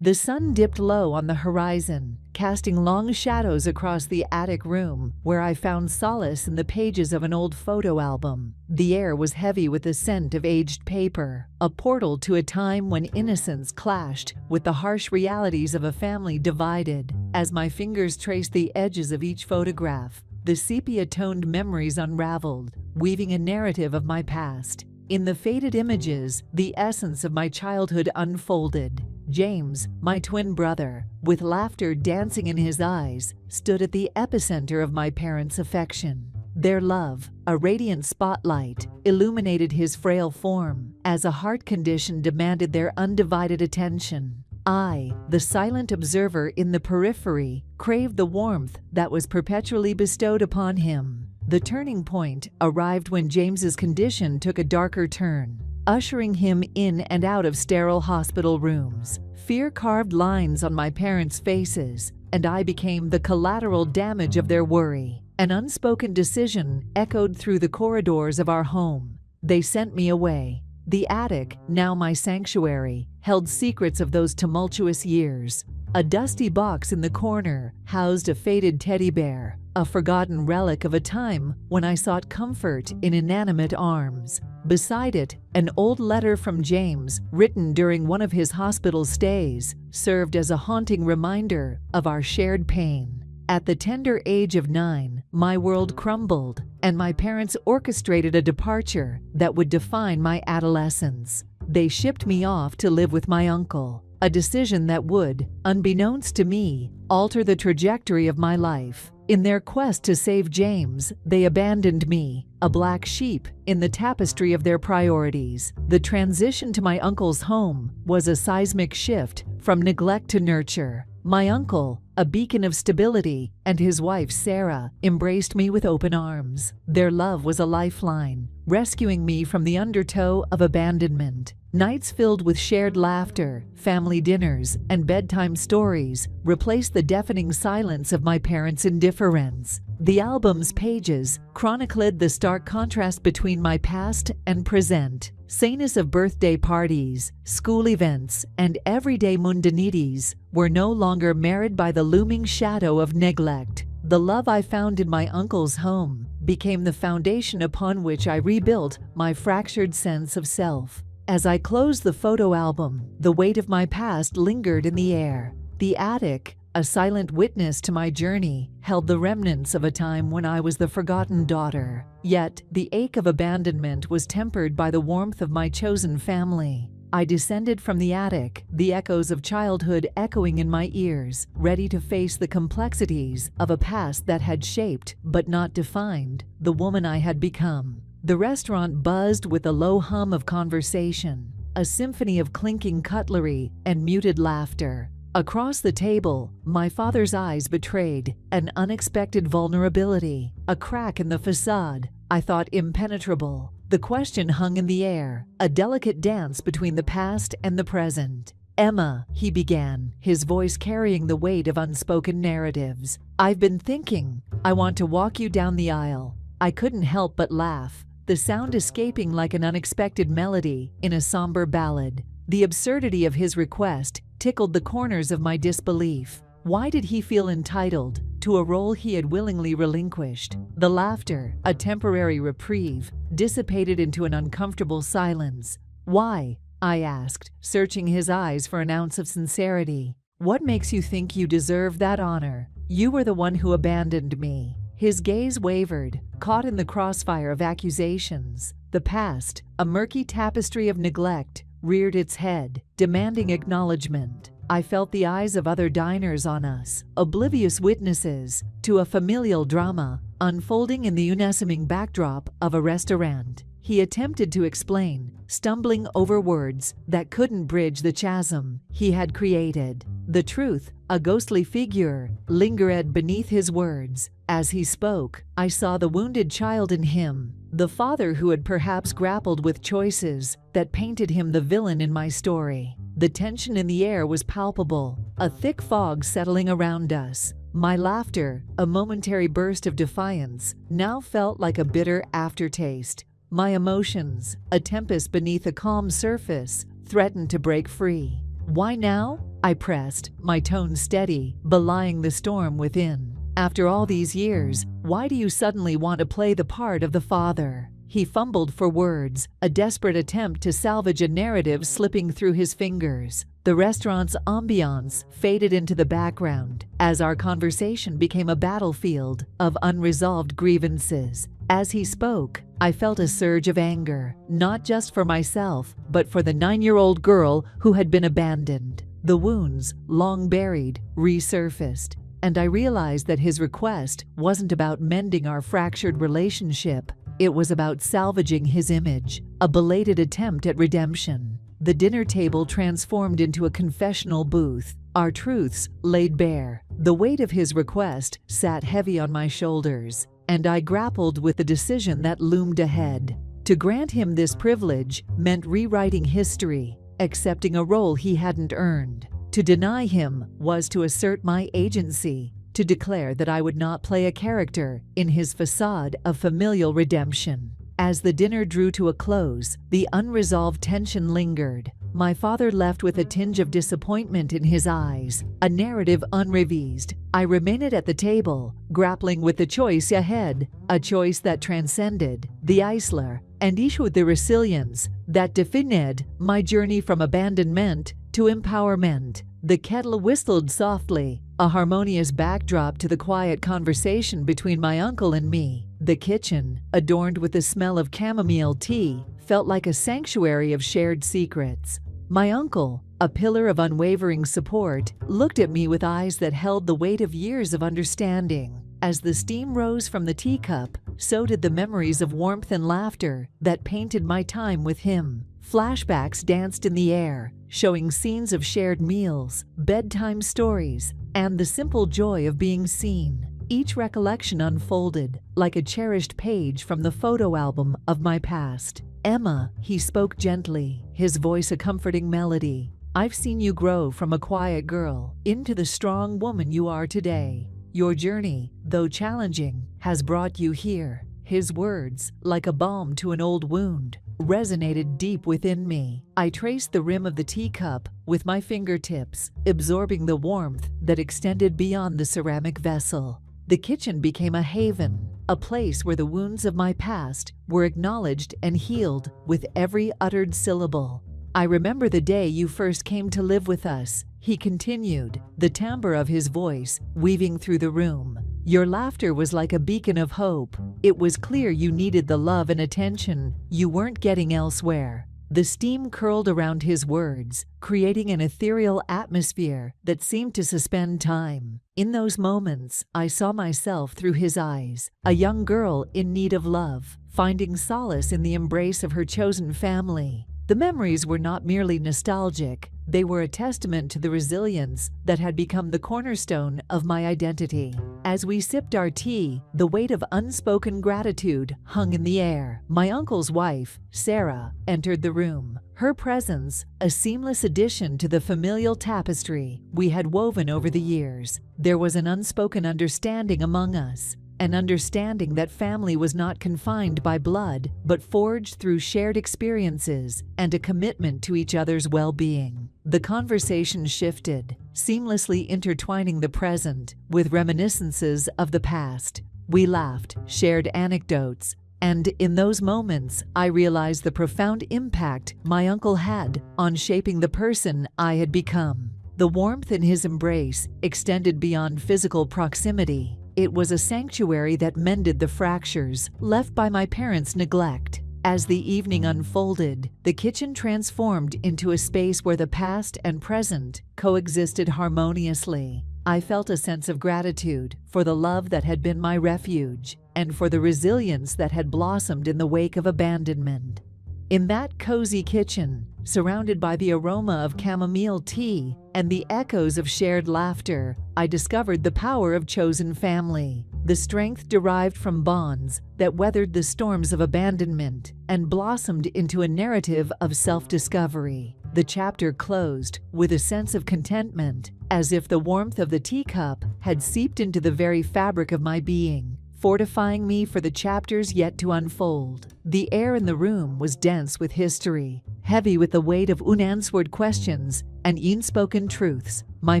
The sun dipped low on the horizon, casting long shadows across the attic room, where I found solace in the pages of an old photo album. The air was heavy with the scent of aged paper, a portal to a time when innocence clashed with the harsh realities of a family divided. As my fingers traced the edges of each photograph, the sepia-toned memories unraveled, weaving a narrative of my past. In the faded images, the essence of my childhood unfolded. James, my twin brother, with laughter dancing in his eyes, stood at the epicenter of my parents' affection. Their love, a radiant spotlight, illuminated his frail form as a heart condition demanded their undivided attention. I, the silent observer in the periphery, craved the warmth that was perpetually bestowed upon him. The turning point arrived when James's condition took a darker turn, ushering him in and out of sterile hospital rooms. Fear carved lines on my parents' faces, and I became the collateral damage of their worry. An unspoken decision echoed through the corridors of our home. They sent me away. The attic, now my sanctuary, held secrets of those tumultuous years. A dusty box in the corner housed a faded teddy bear, a forgotten relic of a time when I sought comfort in inanimate arms. Beside it, an old letter from James, written during one of his hospital stays, served as a haunting reminder of our shared pain. At the tender age of 9, my world crumbled, and my parents orchestrated a departure that would define my adolescence. They shipped me off to live with my uncle, a decision that would, unbeknownst to me, alter the trajectory of my life. In their quest to save James, they abandoned me, a black sheep in the tapestry of their priorities. The transition to my uncle's home was a seismic shift from neglect to nurture. My uncle, a beacon of stability, and his wife Sarah embraced me with open arms. Their love was a lifeline, rescuing me from the undertow of abandonment. Nights filled with shared laughter, family dinners, and bedtime stories replaced the deafening silence of my parents' indifference. The album's pages chronicled the stark contrast between my past and present. Saneness of birthday parties, school events, and everyday mundanities were no longer marred by the looming shadow of neglect. The love I found in my uncle's home became the foundation upon which I rebuilt my fractured sense of self. As I closed the photo album, the weight of my past lingered in the air. The attic, a silent witness to my journey, held the remnants of a time when I was the forgotten daughter. Yet, the ache of abandonment was tempered by the warmth of my chosen family. I descended from the attic, the echoes of childhood echoing in my ears, ready to face the complexities of a past that had shaped, but not defined, the woman I had become. The restaurant buzzed with a low hum of conversation, a symphony of clinking cutlery and muted laughter. Across the table, my father's eyes betrayed an unexpected vulnerability, a crack in the facade I thought impenetrable. The question hung in the air, a delicate dance between the past and the present. "Emma," he began, his voice carrying the weight of unspoken narratives. "I've been thinking. I want to walk you down the aisle." I couldn't help but laugh, the sound escaping like an unexpected melody in a somber ballad. The absurdity of his request tickled the corners of my disbelief. Why did he feel entitled to a role he had willingly relinquished? The laughter, a temporary reprieve, dissipated into an uncomfortable silence. "Why?" I asked, searching his eyes for an ounce of sincerity. "What makes you think you deserve that honor? You were the one who abandoned me." His gaze wavered, caught in the crossfire of accusations. The past, a murky tapestry of neglect, reared its head, demanding acknowledgement. I felt the eyes of other diners on us, oblivious witnesses to a familial drama unfolding in the unassuming backdrop of a restaurant. He attempted to explain, stumbling over words that couldn't bridge the chasm he had created. The truth, a ghostly figure, lingered beneath his words. As he spoke, I saw the wounded child in him, the father who had perhaps grappled with choices that painted him the villain in my story. The tension in the air was palpable, a thick fog settling around us. My laughter, a momentary burst of defiance, now felt like a bitter aftertaste. My emotions, a tempest beneath a calm surface, threatened to break free. "Why now?" I pressed, my tone steady, belying the storm within. "After all these years, why do you suddenly want to play the part of the father?" He fumbled for words, a desperate attempt to salvage a narrative slipping through his fingers. The restaurant's ambiance faded into the background as our conversation became a battlefield of unresolved grievances. As he spoke, I felt a surge of anger, not just for myself, but for the 9-year-old girl who had been abandoned. The wounds, long buried, resurfaced, and I realized that his request wasn't about mending our fractured relationship. It was about salvaging his image, a belated attempt at redemption. The dinner table transformed into a confessional booth, our truths laid bare. The weight of his request sat heavy on my shoulders, and I grappled with the decision that loomed ahead. To grant him this privilege meant rewriting history, accepting a role he hadn't earned. To deny him was to assert my agency, to declare that I would not play a character in his facade of familial redemption. As the dinner drew to a close, the unresolved tension lingered. My father left with a tinge of disappointment in his eyes, a narrative unrevised. I remained at the table, grappling with the choice ahead, a choice that transcended the Isler and issued the resilience that defined my journey from abandonment to empowerment. The kettle whistled softly, a harmonious backdrop to the quiet conversation between my uncle and me. The kitchen, adorned with the smell of chamomile tea, felt like a sanctuary of shared secrets. My uncle, a pillar of unwavering support, looked at me with eyes that held the weight of years of understanding. As the steam rose from the teacup, so did the memories of warmth and laughter that painted my time with him. Flashbacks danced in the air, showing scenes of shared meals, bedtime stories, and the simple joy of being seen. Each recollection unfolded like a cherished page from the photo album of my past. "Emma," he spoke gently, his voice a comforting melody. "I've seen you grow from a quiet girl into the strong woman you are today. Your journey, though challenging, has brought you here." His words, like a balm to an old wound, resonated deep within me. I traced the rim of the teacup with my fingertips, absorbing the warmth that extended beyond the ceramic vessel. The kitchen became a haven, a place where the wounds of my past were acknowledged and healed with every uttered syllable. "I remember the day you first came to live with us," he continued, the timbre of his voice weaving through the room. "Your laughter was like a beacon of hope. It was clear you needed the love and attention you weren't getting elsewhere." The steam curled around his words, creating an ethereal atmosphere that seemed to suspend time. In those moments, I saw myself through his eyes, a young girl in need of love, finding solace in the embrace of her chosen family. The memories were not merely nostalgic, they were a testament to the resilience that had become the cornerstone of my identity. As we sipped our tea, the weight of unspoken gratitude hung in the air. My uncle's wife, Sarah, entered the room. Her presence, a seamless addition to the familial tapestry we had woven over the years. There was an unspoken understanding among us. An understanding that family was not confined by blood, but forged through shared experiences and a commitment to each other's well-being. The conversation shifted, seamlessly intertwining the present with reminiscences of the past. We laughed, shared anecdotes, and in those moments, I realized the profound impact my uncle had on shaping the person I had become. The warmth in his embrace extended beyond physical proximity. It was a sanctuary that mended the fractures left by my parents' neglect. As the evening unfolded, the kitchen transformed into a space where the past and present coexisted harmoniously. I felt a sense of gratitude for the love that had been my refuge and for the resilience that had blossomed in the wake of abandonment. In that cozy kitchen, surrounded by the aroma of chamomile tea and the echoes of shared laughter, I discovered the power of chosen family, the strength derived from bonds that weathered the storms of abandonment and blossomed into a narrative of self-discovery. The chapter closed with a sense of contentment, as if the warmth of the teacup had seeped into the very fabric of my being, fortifying me for the chapters yet to unfold. The air in the room was dense with history, heavy with the weight of unanswered questions and unspoken truths. My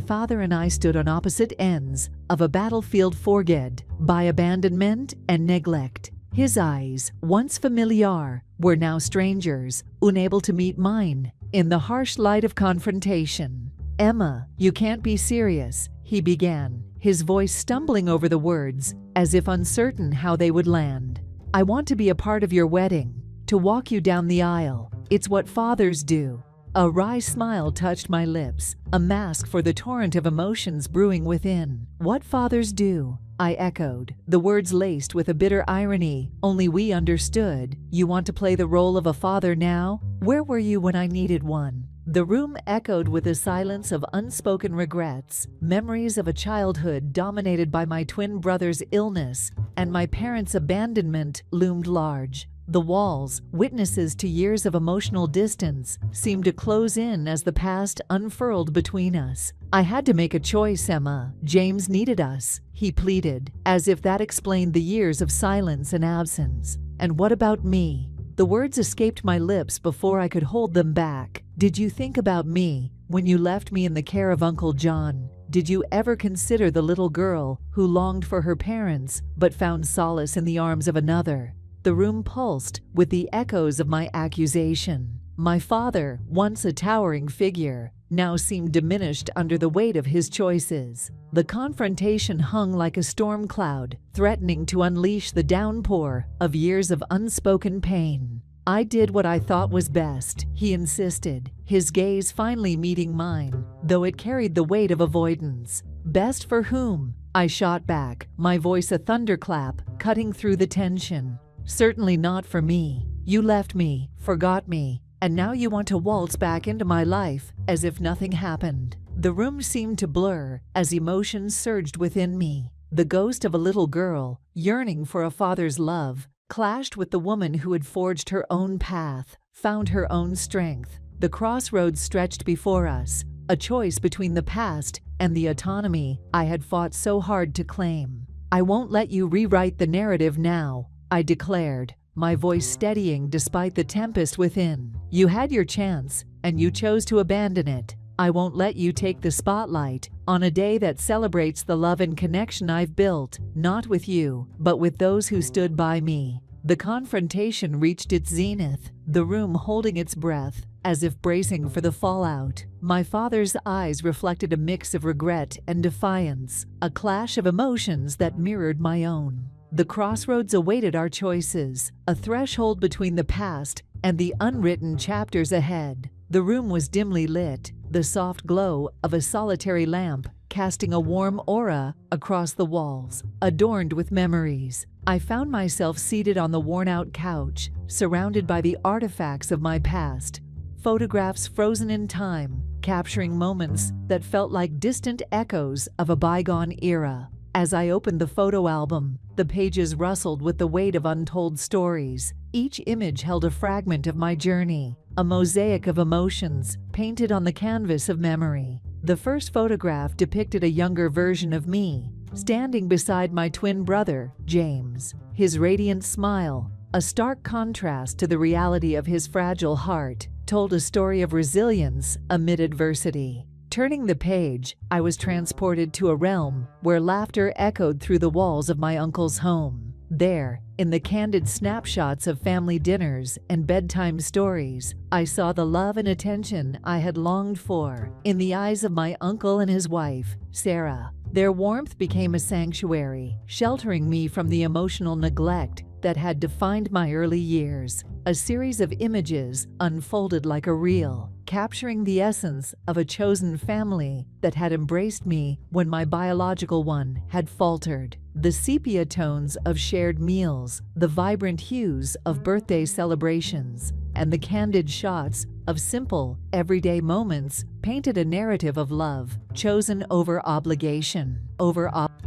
father and I stood on opposite ends of a battlefield forged by abandonment and neglect. His eyes, once familiar, were now strangers, unable to meet mine in the harsh light of confrontation. "Emma, you can't be serious," he began, his voice stumbling over the words as if uncertain how they would land. "I want to be a part of your wedding, to walk you down the aisle. It's what fathers do." A wry smile touched my lips, a mask for the torrent of emotions brewing within. "What fathers do?" I echoed, the words laced with a bitter irony only we understood. "You want to play the role of a father now? Where were you when I needed one?" The room echoed with a silence of unspoken regrets. Memories of a childhood dominated by my twin brother's illness and my parents' abandonment loomed large. The walls, witnesses to years of emotional distance, seemed to close in as the past unfurled between us. "I had to make a choice, Emma. James needed us," he pleaded, as if that explained the years of silence and absence. "And what about me?" The words escaped my lips before I could hold them back. "Did you think about me when you left me in the care of Uncle John? Did you ever consider the little girl who longed for her parents but found solace in the arms of another?" The room pulsed with the echoes of my accusation. My father, once a towering figure, now seemed diminished under the weight of his choices. The confrontation hung like a storm cloud, threatening to unleash the downpour of years of unspoken pain. "I did what I thought was best," he insisted, his gaze finally meeting mine, though it carried the weight of avoidance. "Best for whom?" I shot back, my voice a thunderclap, cutting through the tension. "Certainly not for me. You left me, forgot me, and now you want to waltz back into my life as if nothing happened." The room seemed to blur as emotions surged within me. The ghost of a little girl, yearning for a father's love, clashed with the woman who had forged her own path, found her own strength. The crossroads stretched before us, a choice between the past and the autonomy I had fought so hard to claim. "I won't let you rewrite the narrative now," I declared, my voice steadying despite the tempest within. "You had your chance, and you chose to abandon it. I won't let you take the spotlight on a day that celebrates the love and connection I've built, not with you, but with those who stood by me." The confrontation reached its zenith, the room holding its breath, as if bracing for the fallout. My father's eyes reflected a mix of regret and defiance, a clash of emotions that mirrored my own. The crossroads awaited our choices, a threshold between the past and the unwritten chapters ahead. The room was dimly lit, the soft glow of a solitary lamp casting a warm aura across the walls, adorned with memories. I found myself seated on the worn-out couch, surrounded by the artifacts of my past, photographs frozen in time, capturing moments that felt like distant echoes of a bygone era. As I opened the photo album, the pages rustled with the weight of untold stories. Each image held a fragment of my journey, a mosaic of emotions painted on the canvas of memory. The first photograph depicted a younger version of me, standing beside my twin brother, James. His radiant smile, a stark contrast to the reality of his fragile heart, told a story of resilience amid adversity. Turning the page, I was transported to a realm where laughter echoed through the walls of my uncle's home. There, in the candid snapshots of family dinners and bedtime stories, I saw the love and attention I had longed for in the eyes of my uncle and his wife, Sarah. Their warmth became a sanctuary, sheltering me from the emotional neglect that had defined my early years. A series of images unfolded like a reel, capturing the essence of a chosen family that had embraced me when my biological one had faltered. The sepia tones of shared meals, the vibrant hues of birthday celebrations, and the candid shots of simple, everyday moments painted a narrative of love, chosen over obligation.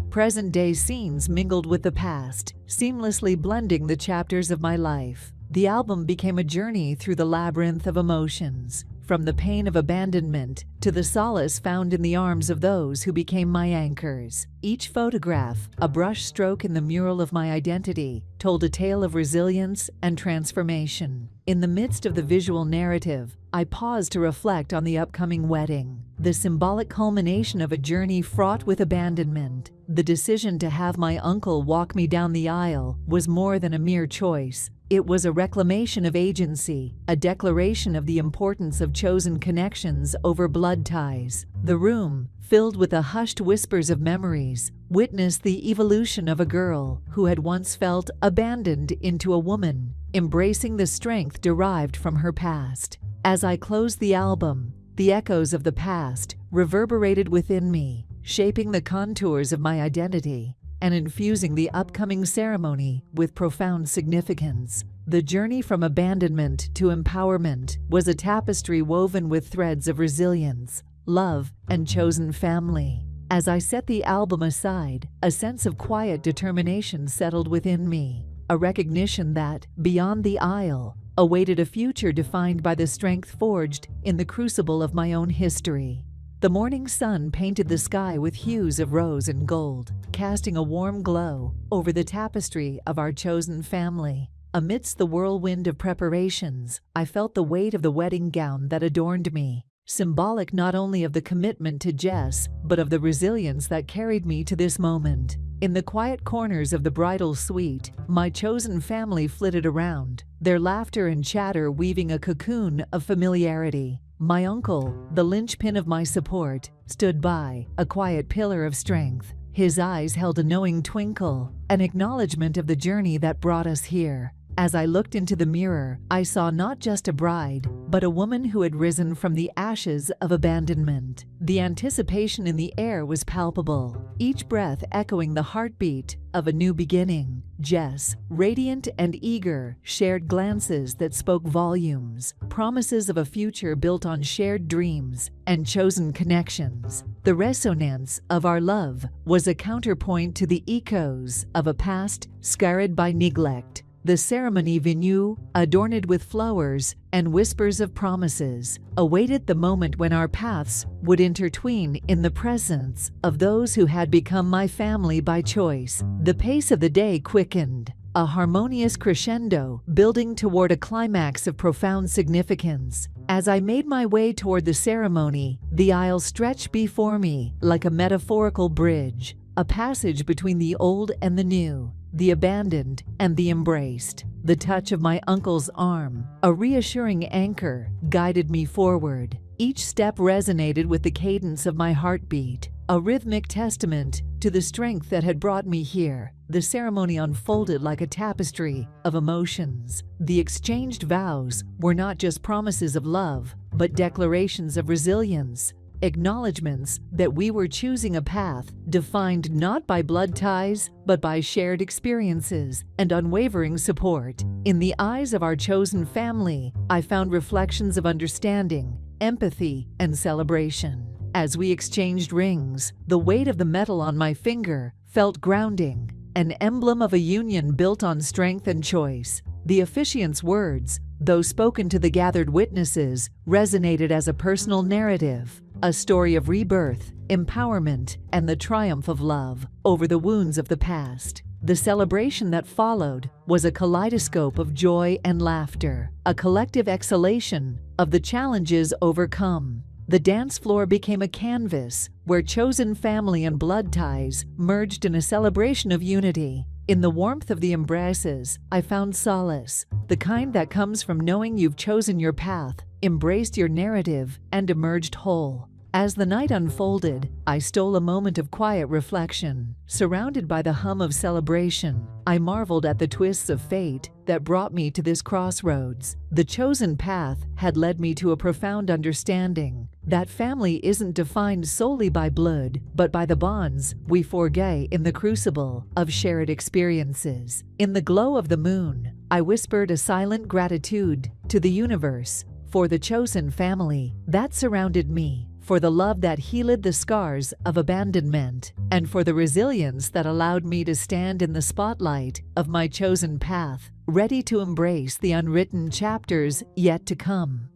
Present-day scenes mingled with the past, seamlessly blending the chapters of my life. The album became a journey through the labyrinth of emotions, from the pain of abandonment to the solace found in the arms of those who became my anchors. Each photograph, a brushstroke in the mural of my identity, told a tale of resilience and transformation. In the midst of the visual narrative, I paused to reflect on the upcoming wedding, the symbolic culmination of a journey fraught with abandonment. The decision to have my uncle walk me down the aisle was more than a mere choice. It was a reclamation of agency, a declaration of the importance of chosen connections over blood ties. The room, filled with the hushed whispers of memories, witnessed the evolution of a girl who had once felt abandoned into a woman, embracing the strength derived from her past. As I closed the album, the echoes of the past reverberated within me, shaping the contours of my identity and infusing the upcoming ceremony with profound significance. The journey from abandonment to empowerment was a tapestry woven with threads of resilience, love, and chosen family. As I set the album aside, a sense of quiet determination settled within me, a recognition that, beyond the aisle, awaited a future defined by the strength forged in the crucible of my own history. The morning sun painted the sky with hues of rose and gold, casting a warm glow over the tapestry of our chosen family. Amidst the whirlwind of preparations, I felt the weight of the wedding gown that adorned me, symbolic not only of the commitment to Jess, but of the resilience that carried me to this moment. In the quiet corners of the bridal suite, my chosen family flitted around, their laughter and chatter weaving a cocoon of familiarity. My uncle, the linchpin of my support, stood by, a quiet pillar of strength. His eyes held a knowing twinkle, an acknowledgement of the journey that brought us here. As I looked into the mirror, I saw not just a bride, but a woman who had risen from the ashes of abandonment. The anticipation in the air was palpable, each breath echoing the heartbeat of a new beginning. Jess, radiant and eager, shared glances that spoke volumes, promises of a future built on shared dreams and chosen connections. The resonance of our love was a counterpoint to the echoes of a past scarred by neglect. The ceremony venue, adorned with flowers and whispers of promises, awaited the moment when our paths would intertwine in the presence of those who had become my family by choice. The pace of the day quickened, a harmonious crescendo building toward a climax of profound significance. As I made my way toward the ceremony, the aisle stretched before me like a metaphorical bridge, a passage between the old and the new, the abandoned and the embraced. The touch of my uncle's arm, a reassuring anchor, guided me forward. Each step resonated with the cadence of my heartbeat, a rhythmic testament to the strength that had brought me here. The ceremony unfolded like a tapestry of emotions. The exchanged vows were not just promises of love, but declarations of resilience, acknowledgments that we were choosing a path defined not by blood ties, but by shared experiences and unwavering support. In the eyes of our chosen family, I found reflections of understanding, empathy, and celebration. As we exchanged rings, the weight of the metal on my finger felt grounding, an emblem of a union built on strength and choice. The officiant's words, though spoken to the gathered witnesses, resonated as a personal narrative, a story of rebirth, empowerment, and the triumph of love over the wounds of the past. The celebration that followed was a kaleidoscope of joy and laughter, a collective exhalation of the challenges overcome. The dance floor became a canvas where chosen family and blood ties merged in a celebration of unity. In the warmth of the embraces, I found solace, the kind that comes from knowing you've chosen your path, embraced your narrative, and emerged whole. As the night unfolded, I stole a moment of quiet reflection. Surrounded by the hum of celebration, I marveled at the twists of fate that brought me to this crossroads. The chosen path had led me to a profound understanding that family isn't defined solely by blood, but by the bonds we forge in the crucible of shared experiences. In the glow of the moon, I whispered a silent gratitude to the universe for the chosen family that surrounded me, for the love that healed the scars of abandonment, and for the resilience that allowed me to stand in the spotlight of my chosen path, ready to embrace the unwritten chapters yet to come.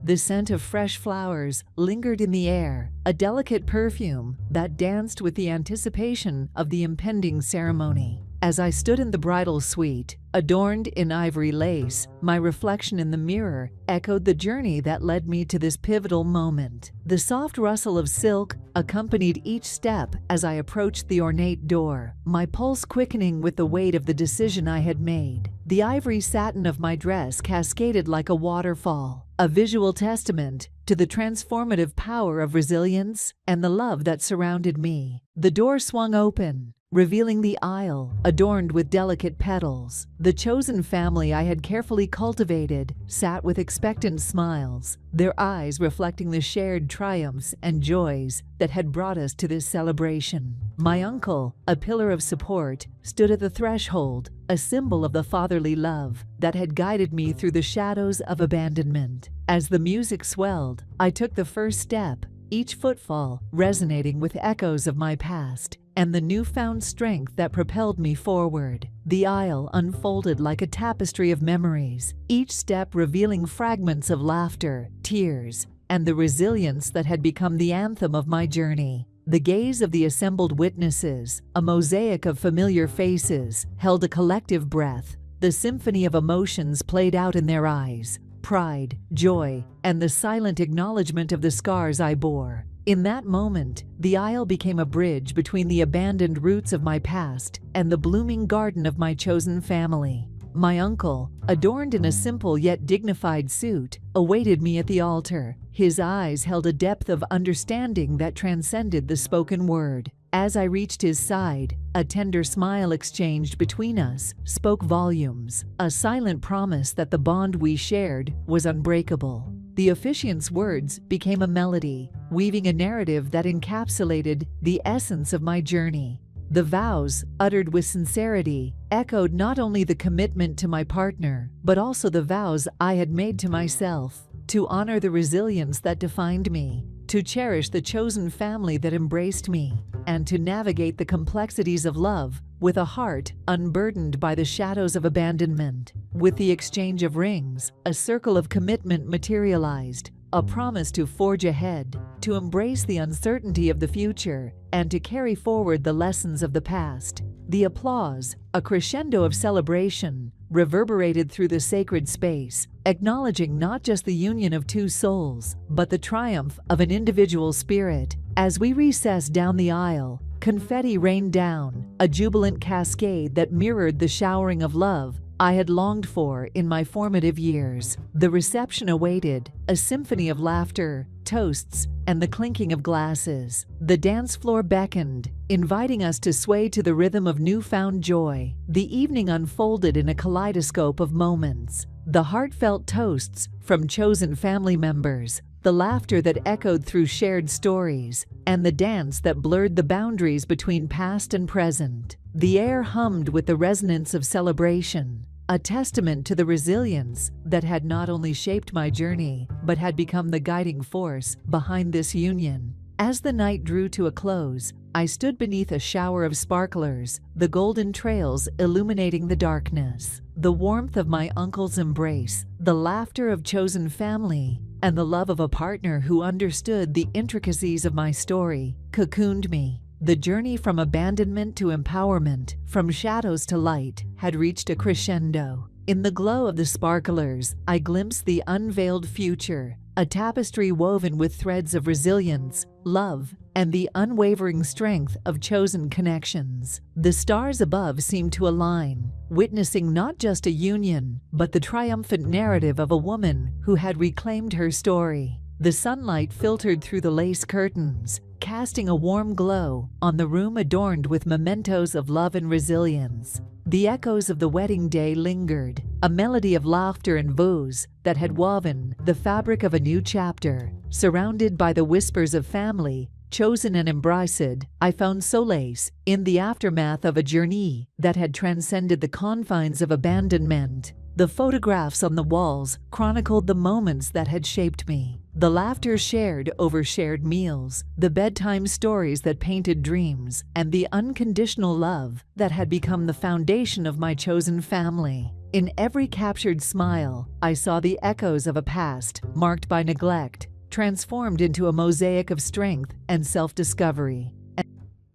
The scent of fresh flowers lingered in the air, a delicate perfume that danced with the anticipation of the impending ceremony. As I stood in the bridal suite, adorned in ivory lace, my reflection in the mirror echoed the journey that led me to this pivotal moment. The soft rustle of silk accompanied each step as I approached the ornate door, my pulse quickening with the weight of the decision I had made. The ivory satin of my dress cascaded like a waterfall, a visual testament to the transformative power of resilience and the love that surrounded me. The door swung open, revealing the aisle, adorned with delicate petals. The chosen family I had carefully cultivated sat with expectant smiles, their eyes reflecting the shared triumphs and joys that had brought us to this celebration. My uncle, a pillar of support, stood at the threshold, a symbol of the fatherly love that had guided me through the shadows of abandonment. As the music swelled, I took the first step, each footfall resonating with echoes of my past and the newfound strength that propelled me forward. The aisle unfolded like a tapestry of memories, each step revealing fragments of laughter, tears, and the resilience that had become the anthem of my journey. The gaze of the assembled witnesses, a mosaic of familiar faces, held a collective breath. The symphony of emotions played out in their eyes: pride, joy, and the silent acknowledgement of the scars I bore. In that moment, the aisle became a bridge between the abandoned roots of my past and the blooming garden of my chosen family. My uncle, adorned in a simple yet dignified suit, awaited me at the altar. His eyes held a depth of understanding that transcended the spoken word. As I reached his side, a tender smile exchanged between us spoke volumes, a silent promise that the bond we shared was unbreakable. The officiant's words became a melody, weaving a narrative that encapsulated the essence of my journey. The vows, uttered with sincerity, echoed not only the commitment to my partner, but also the vows I had made to myself: to honor the resilience that defined me, to cherish the chosen family that embraced me, and to navigate the complexities of love with a heart unburdened by the shadows of abandonment. With the exchange of rings, a circle of commitment materialized, a promise to forge ahead, to embrace the uncertainty of the future, and to carry forward the lessons of the past. The applause, a crescendo of celebration, reverberated through the sacred space, acknowledging not just the union of two souls, but the triumph of an individual spirit. As we recessed down the aisle, confetti rained down, a jubilant cascade that mirrored the showering of love I had longed for in my formative years. The reception awaited, a symphony of laughter, toasts, and the clinking of glasses. The dance floor beckoned, inviting us to sway to the rhythm of newfound joy. The evening unfolded in a kaleidoscope of moments. The heartfelt toasts from chosen family members, the laughter that echoed through shared stories, and the dance that blurred the boundaries between past and present. The air hummed with the resonance of celebration, a testament to the resilience that had not only shaped my journey, but had become the guiding force behind this union. As the night drew to a close, I stood beneath a shower of sparklers, the golden trails illuminating the darkness. The warmth of my uncle's embrace, the laughter of chosen family, and the love of a partner who understood the intricacies of my story cocooned me. The journey from abandonment to empowerment, from shadows to light, had reached a crescendo. In the glow of the sparklers, I glimpsed the unveiled future, a tapestry woven with threads of resilience, love, and the unwavering strength of chosen connections. The stars above seemed to align, witnessing not just a union, but the triumphant narrative of a woman who had reclaimed her story. The sunlight filtered through the lace curtains, casting a warm glow on the room adorned with mementos of love and resilience. The echoes of the wedding day lingered, a melody of laughter and vows that had woven the fabric of a new chapter. Surrounded by the whispers of family, chosen and embraced, I found solace in the aftermath of a journey that had transcended the confines of abandonment. The photographs on the walls chronicled the moments that had shaped me. The laughter shared over shared meals, the bedtime stories that painted dreams, and the unconditional love that had become the foundation of my chosen family. In every captured smile, I saw the echoes of a past marked by neglect, transformed into a mosaic of strength and self-discovery.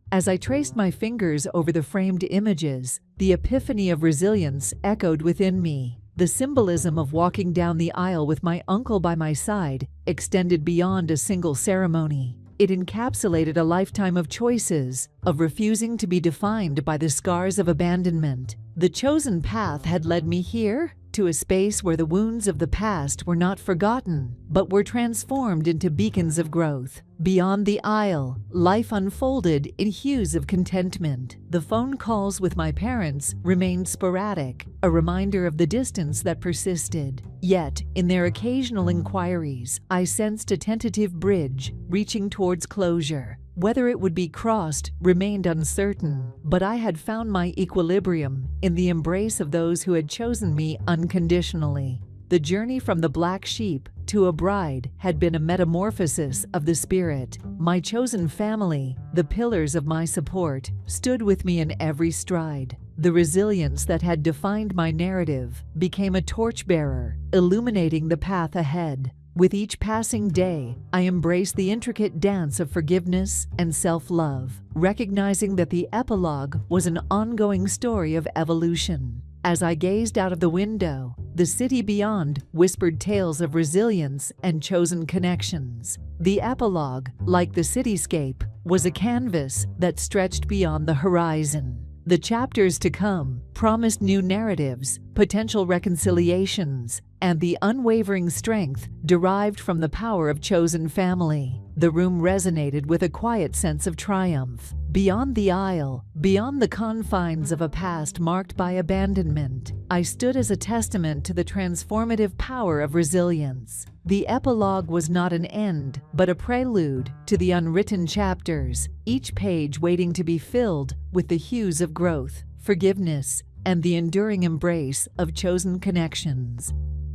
As I traced my fingers over the framed images, the epiphany of resilience echoed within me. The symbolism of walking down the aisle with my uncle by my side extended beyond a single ceremony. It encapsulated a lifetime of choices, of refusing to be defined by the scars of abandonment. The chosen path had led me here, to a space where the wounds of the past were not forgotten, but were transformed into beacons of growth. Beyond the aisle, life unfolded in hues of contentment. The phone calls with my parents remained sporadic, a reminder of the distance that persisted. Yet, in their occasional inquiries, I sensed a tentative bridge reaching towards closure. Whether it would be crossed remained uncertain, but I had found my equilibrium in the embrace of those who had chosen me unconditionally. The journey from the black sheep to a bride had been a metamorphosis of the spirit. My chosen family, the pillars of my support, stood with me in every stride. The resilience that had defined my narrative became a torchbearer, illuminating the path ahead. With each passing day, I embraced the intricate dance of forgiveness and self-love, recognizing that the epilogue was an ongoing story of evolution. As I gazed out of the window, the city beyond whispered tales of resilience and chosen connections. The epilogue, like the cityscape, was a canvas that stretched beyond the horizon. The chapters to come promised new narratives, potential reconciliations, and the unwavering strength derived from the power of chosen family. The room resonated with a quiet sense of triumph. Beyond the aisle, beyond the confines of a past marked by abandonment, I stood as a testament to the transformative power of resilience. The epilogue was not an end, but a prelude to the unwritten chapters, each page waiting to be filled with the hues of growth, forgiveness, and the enduring embrace of chosen connections.